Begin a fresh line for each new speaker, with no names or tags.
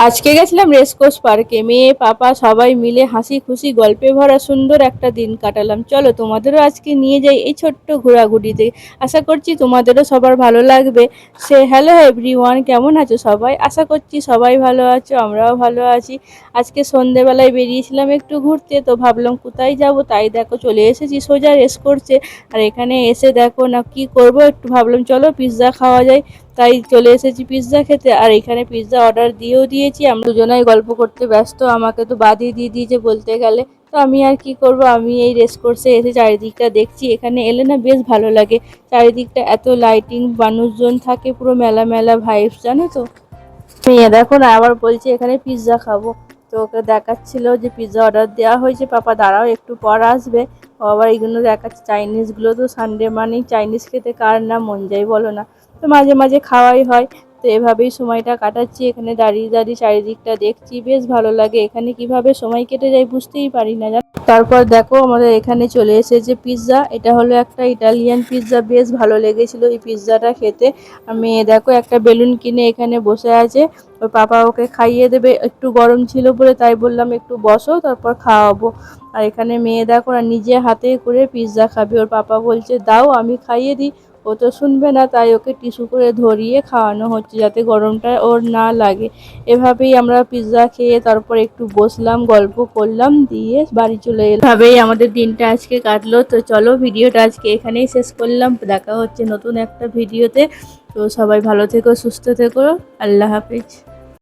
আজকে গেছিলাম রেসকোর্স পার্কে। মেয়ে পাপা সবাই মিলে হাসি খুশি গল্পে ভরা সুন্দর একটা দিন কাটালাম। চলো তোমাদেরও আজকে নিয়ে যাই এই ছোট্ট ঘোরাঘুরিতে। আশা করছি তোমাদেরও সবার ভালো লাগবে। হ্যালো এভরিওয়ান, কেমন আছো সবাই? আশা করছি সবাই ভালো আছো, আমরাও ভালো আছি। আজকে সন্ধেবেলায় বেরিয়েছিলাম একটু ঘুরতে, তো ভাবলাম কোথায় যাব, তাই দেখো চলে এসেছি সোজা রেসকোর্সে। আর এখানে এসে দেখো না কি করব, একটু ভাবলাম চলো পিৎজা খাওয়া যায়, তাই চলে এসেছি পিৎজা খেতে। আর এখানে পিৎজা অর্ডার দিয়েও দিয়েছি, আমরা দুজনাই গল্প করতে ব্যস্ত, আমাকে তো বাদই দিয়ে দিয়েছে বলতে গেলে। তো আমি আর কি করব, আমি এই রেসকোর্সে এসে চারিদিকটা দেখছি। এখানে এলে না বেশ ভালো লাগে, চারিদিকটা এত লাইটিং, মানুষজন থাকে, পুরো মেলা মেলা ভাইবস, জানো তো। মেয়ে দেখো না আবার বলছে এখানে পিৎজা খাবো। তো ওকে দেখাচ্ছিল যে পিৎজা অর্ডার দেওয়া হয়েছে, পাপা দাঁড়াও একটু পর আসবে। ও আবার এইগুলো দেখাচ্ছে, চাইনিজগুলো তো সানডে মানেই চাইনিজ খেতে কার না মন যায় বলো না। তো মাঝে মাঝে খাওয়াই হয়। তো এভাবেই সময়টা কাটাচ্ছি, এখানে দাঁড়িয়ে দাঁড়িয়ে চারিদিকটা দেখছি, বেশ ভালো লাগে। এখানে কিভাবে সময় কেটে যায় বুঝতেই পারি না। তারপর দেখো আমাদের এখানে চলে এসেছে পিৎজা। এটা হলো একটা ইটালিয়ান পিৎজা, বেশ ভালো লেগেছিল এই পিৎজাটা খেতে। মেয়ে দেখো একটা বেলুন কিনে এখানে বসে আছে, ওর পাপা ওকে খাইয়ে দেবে। একটু গরম ছিল বলে তাই বললাম একটু বসো তারপর খাওয়াবো। আর এখানে মেয়ে দেখো না নিজে হাতে করে পিৎজা খাবে, ওর পাপা বলছে দাও আমি খাইয়ে দিই। ও তো শুনবে না, তাই ওকে টিস্যু করে ধরিয়ে খাওয়ানো হচ্ছে যাতে গরমটা ওর না লাগে। এভাবেই আমরা পিৎজা খেয়ে তারপর একটু বসলাম, গল্প করলাম, দিয়ে বাড়ি চলে এলাম। এভাবেই আমাদের দিনটা আজকে কাটলো। তো চলো ভিডিওটা আজকে এখানেই শেষ করলাম, দেখা হচ্ছে নতুন একটা ভিডিওতে। তো সবাই ভালো থেকো, সুস্থ থেকো, আল্লাহ হাফিজ।